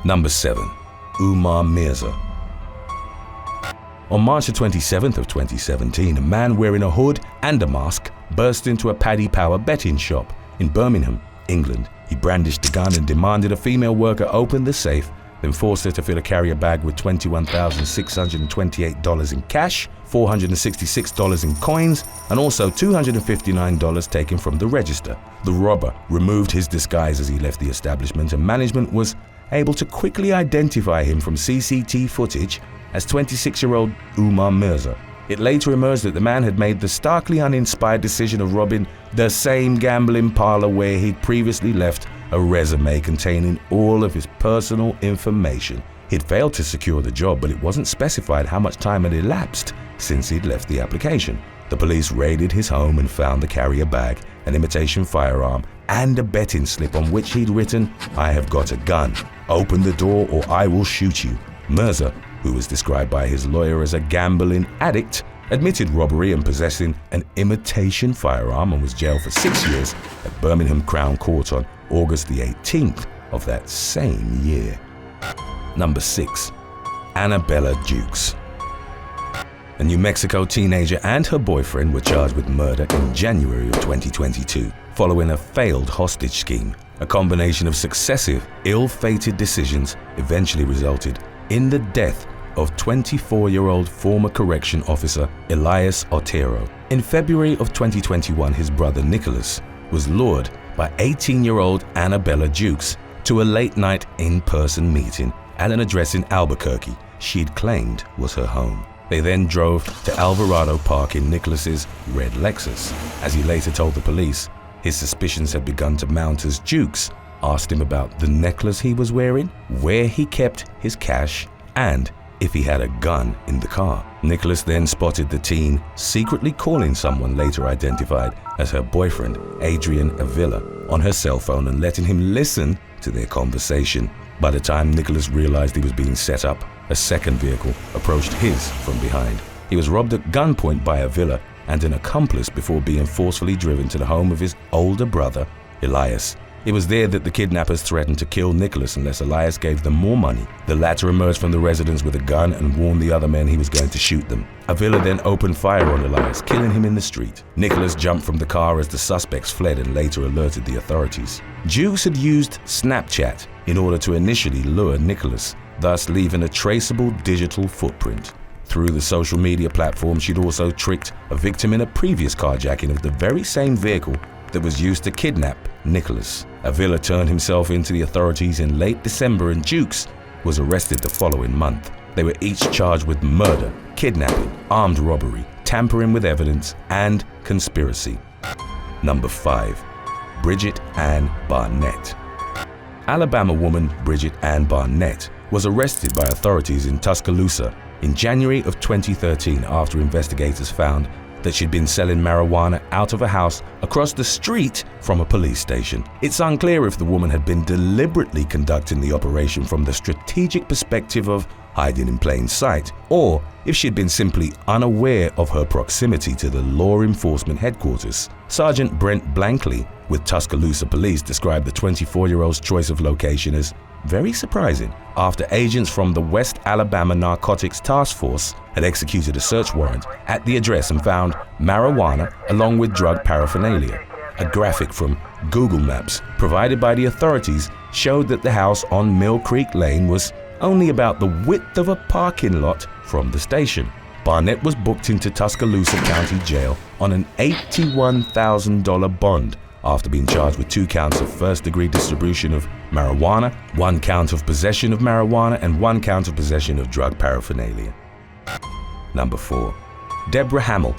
Number 7. UMAR MIRZA. On March 27th of 2017, a man wearing a hood and a mask burst into a Paddy Power betting shop in Birmingham, England. He brandished a gun and demanded a female worker open the safe, then forced her to fill a carrier bag with $21,628 in cash, $466 in coins, and also $259 taken from the register. The robber removed his disguise as he left the establishment, and management was able to quickly identify him from CCTV footage as 26-year-old UMAR MIRZA. It later emerged that the man had made the starkly uninspired decision of robbing the same gambling parlor where he'd previously left a resume containing all of his personal information. He'd failed to secure the job, but it wasn't specified how much time had elapsed since he'd left the application. The police raided his home and found the carrier bag, an imitation firearm, and a betting slip on which he'd written, "I have got a gun. Open the door or I will shoot you." MIRZA, who was described by his lawyer as a gambling addict, admitted robbery and possessing an imitation firearm and was jailed for 6 years at Birmingham Crown Court on August the 18th of that same year. Number 6. Annabella Dukes. A New Mexico teenager and her boyfriend were charged with murder in January of 2022, following a failed hostage scheme. A combination of successive, ill-fated decisions eventually resulted in the death of 24-year-old former correction officer Elias Otero. In February of 2021, his brother Nicholas was lured by 18-year-old Annabella Dukes to a late-night in-person meeting at an address in Albuquerque she'd claimed was her home. They then drove to Alvarado Park in Nicholas's red Lexus. As he later told the police, his suspicions had begun to mount as Dukes asked him about the necklace he was wearing, where he kept his cash, and if he had a gun in the car. Nicholas then spotted the teen secretly calling someone later identified as her boyfriend, Adrian Avila, on her cell phone and letting him listen to their conversation. By the time Nicholas realized he was being set up, a second vehicle approached his from behind. He was robbed at gunpoint by Avila and an accomplice before being forcefully driven to the home of his older brother, Elias. It was there that the kidnappers threatened to kill Nicholas unless Elias gave them more money. The latter emerged from the residence with a gun and warned the other men he was going to shoot them. Avila then opened fire on Elias, killing him in the street. Nicholas jumped from the car as the suspects fled and later alerted the authorities. Dukes had used Snapchat in order to initially lure Nicholas, thus leaving a traceable digital footprint. Through the social media platform, she'd also tricked a victim in a previous carjacking of the very same vehicle that was used to kidnap Nicholas. Avila turned himself into the authorities in late December and Dukes was arrested the following month. They were each charged with murder, kidnapping, armed robbery, tampering with evidence, and conspiracy. Number 5. Bridgette Ann Barnett. Alabama woman Bridgette Ann Barnett was arrested by authorities in Tuscaloosa in January of 2013 after investigators found that she'd been selling marijuana out of a house across the street from a police station. It's unclear if the woman had been deliberately conducting the operation from the strategic perspective of hiding in plain sight, or if she'd been simply unaware of her proximity to the law enforcement headquarters. Sergeant Brent Blankley with Tuscaloosa Police described the 24-year-old's choice of location as very surprising after agents from the West Alabama Narcotics Task Force had executed a search warrant at the address and found marijuana along with drug paraphernalia. A graphic from Google Maps provided by the authorities showed that the house on Mill Creek Lane was only about the width of a parking lot from the station. Barnett was booked into Tuscaloosa County Jail on an $81,000 bond after being charged with 2 counts of first-degree distribution of marijuana, 1 count of possession of marijuana, and 1 count of possession of drug paraphernalia. Number 4. DEBRA Hamill.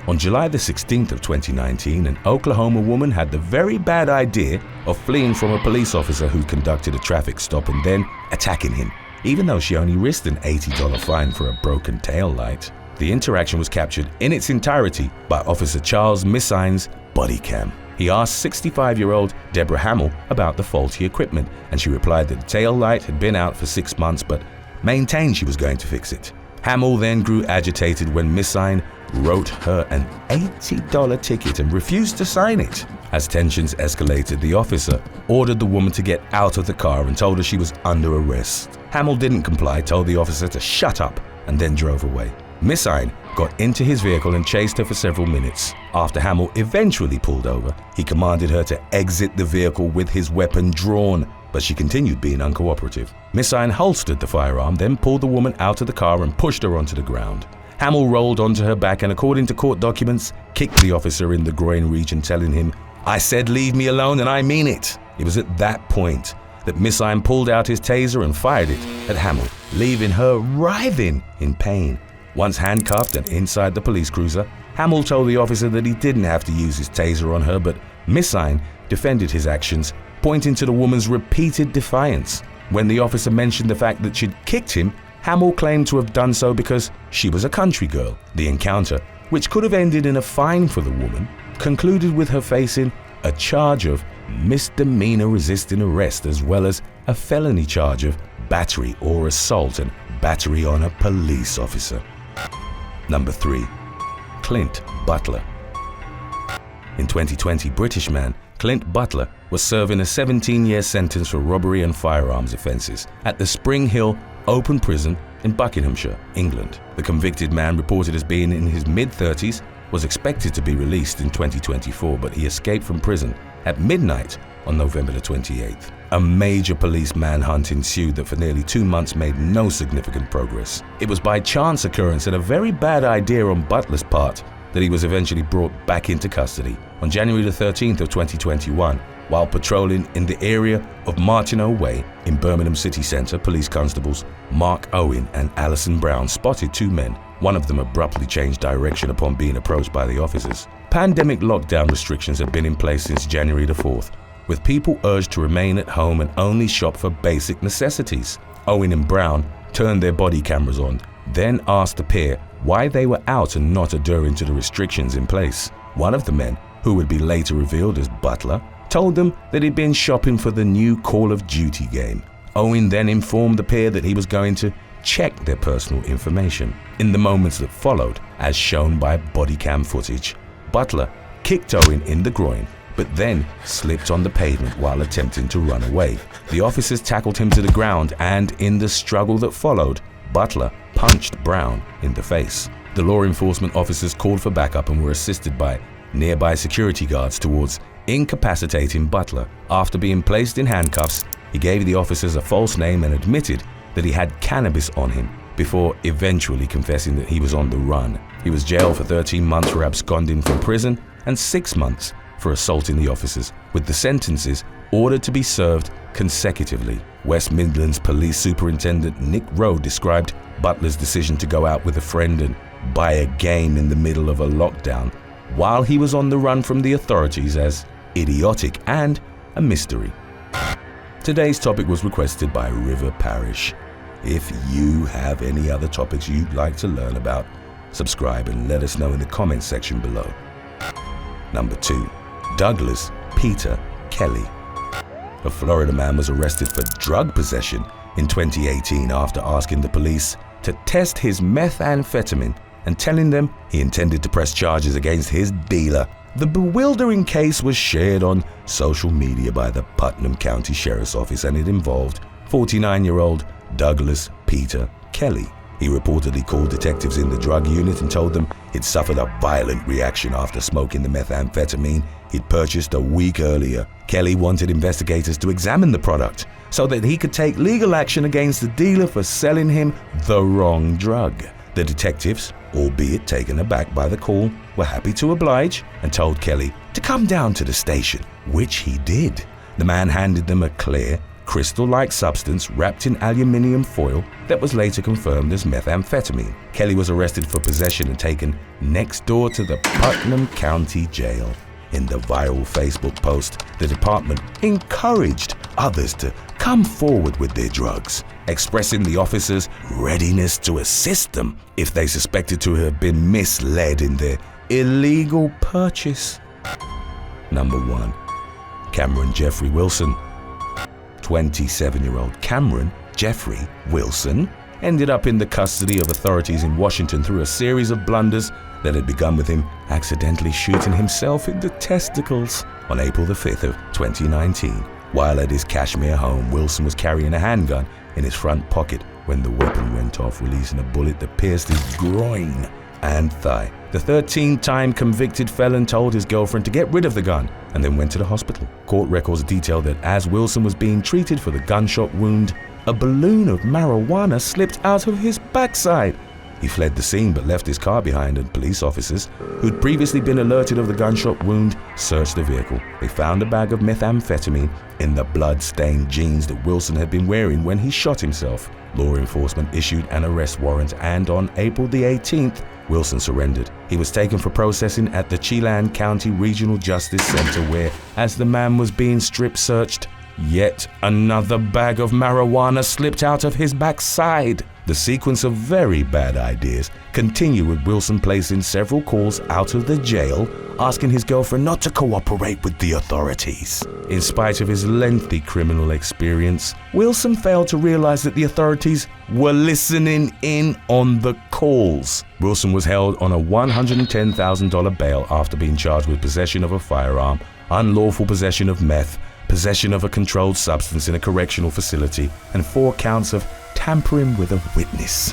On July the 16th of 2019, an Oklahoma woman had the very bad idea of fleeing from a police officer who conducted a traffic stop and then attacking him, even though she only risked an $80 fine for a broken tail light. The interaction was captured in its entirety by Officer Charles Missine's body cam. He asked 65-year-old Deborah Hamill about the faulty equipment, and she replied that the tail light had been out for 6 months but maintained she was going to fix it. HANTL then grew agitated when MIRZA wrote her an $80 ticket and refused to sign it. As tensions escalated, the officer ordered the woman to get out of the car and told her she was under arrest. HANTL didn't comply, told the officer to shut up, and then drove away. MIRZA got into his vehicle and chased her for several minutes. After HANTL eventually pulled over, he commanded her to exit the vehicle with his weapon drawn, but she continued being uncooperative. MIRZA holstered the firearm, then pulled the woman out of the car and pushed her onto the ground. HANTL rolled onto her back and, according to court documents, kicked the officer in the groin region, telling him, "I said leave me alone and I mean it." It was at that point that MIRZA pulled out his taser and fired it at HANTL, leaving her writhing in pain. Once handcuffed and inside the police cruiser, HANTL told the officer that he didn't have to use his taser on her, but MIRZA defended his actions, pointing to the woman's repeated defiance. When the officer mentioned the fact that she'd kicked him, HANTL claimed to have done so because she was a country girl. The encounter, which could have ended in a fine for the woman, concluded with her facing a charge of misdemeanor resisting arrest as well as a felony charge of battery or assault and battery on a police officer. Number 3. CLINT BUTLER. In 2020, British man CLINT BUTLER was serving a 17-year sentence for robbery and firearms offences at the Spring Hill Open Prison in Buckinghamshire, England. The convicted man, reported as being in his mid-30s, was expected to be released in 2024, but he escaped from prison at midnight on November the 28th. A major police manhunt ensued that for nearly 2 months made no significant progress. It was by chance occurrence and a very bad idea on Butler's part that he was eventually brought back into custody. On January the 13th of 2021, while patrolling in the area of Martineau Way in Birmingham city centre, police constables Mark Owen and Alison Brown spotted 2 men. One of them abruptly changed direction upon being approached by the officers. Pandemic lockdown restrictions have been in place since January the 4th, with people urged to remain at home and only shop for basic necessities. Owen and Brown turned their body cameras on, then asked the pair why they were out and not adhering to the restrictions in place. One of the men, who would be later revealed as Butler, told them that he'd been shopping for the new Call of Duty game. Owen then informed the pair that he was going to check their personal information. In the moments that followed, as shown by body cam footage, Butler kicked Owen in the groin, but then slipped on the pavement while attempting to run away. The officers tackled him to the ground, and in the struggle that followed, Butler punched Brown in the face. The law enforcement officers called for backup and were assisted by nearby security guards towards incapacitating Butler. After being placed in handcuffs, he gave the officers a false name and admitted that he had cannabis on him, before eventually confessing that he was on the run. He was jailed for 13 months for absconding from prison and 6 months for assaulting the officers, with the sentences ordered to be served consecutively. West Midlands Police Superintendent Nick Rowe described Butler's decision to go out with a friend and buy a game in the middle of a lockdown while he was on the run from the authorities as idiotic and a mystery. Today's topic was requested by River Parish. If you have any other topics you'd like to learn about, subscribe and let us know in the comments section below. Number 2. Douglas Peter Kelly. A Florida man was arrested for drug possession in 2018 after asking the police to test his methamphetamine and telling them he intended to press charges against his dealer. The bewildering case was shared on social media by the Putnam County Sheriff's Office, and it involved 49-year-old Douglas Peter Kelly. He reportedly called detectives in the drug unit and told them he'd suffered a violent reaction after smoking the methamphetamine he'd purchased a week earlier. Kelly wanted investigators to examine the product so that he could take legal action against the dealer for selling him the wrong drug. The detectives, albeit taken aback by the call, were happy to oblige and told Kelly to come down to the station, which he did. The man handed them a clear, crystal-like substance wrapped in aluminium foil that was later confirmed as methamphetamine. Kelly was arrested for possession and taken next door to the Putnam County Jail. In the viral Facebook post, the department encouraged others to come forward with their drugs, expressing the officers' readiness to assist them if they suspected to have been misled in their illegal purchase. Number 1. Cameron Jeffrey Wilson. 27-year-old Cameron Jeffrey Wilson ended up in the custody of authorities in Washington through a series of blunders that had begun with him accidentally shooting himself in the testicles on April the 5th of 2019. While at his Kashmir home, Wilson was carrying a handgun in his front pocket when the weapon went off, releasing a bullet that pierced his groin and thigh. The 13-time convicted felon told his girlfriend to get rid of the gun and then went to the hospital. Court records detail that as Wilson was being treated for the gunshot wound, a balloon of marijuana slipped out of his backside. He fled the scene but left his car behind, and police officers, who'd previously been alerted of the gunshot wound, searched the vehicle. They found a bag of methamphetamine in the blood-stained jeans that Wilson had been wearing when he shot himself. Law enforcement issued an arrest warrant, and on April the 18th, Wilson surrendered. He was taken for processing at the Chelan County Regional Justice Center where, as the man was being strip-searched, yet another bag of marijuana slipped out of his backside. The sequence of very bad ideas continued, with Wilson placing several calls out of the jail, asking his girlfriend not to cooperate with the authorities. In spite of his lengthy criminal experience, Wilson failed to realize that the authorities were listening in on the calls. Wilson was held on a $110,000 bail after being charged with possession of a firearm, unlawful possession of meth, possession of a controlled substance in a correctional facility, and 4 counts of tampering with a witness.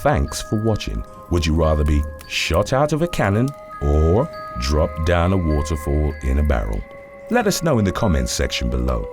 Thanks for watching. Would you rather be shot out of a cannon or drop down a waterfall in a barrel? Let us know in the comments section below.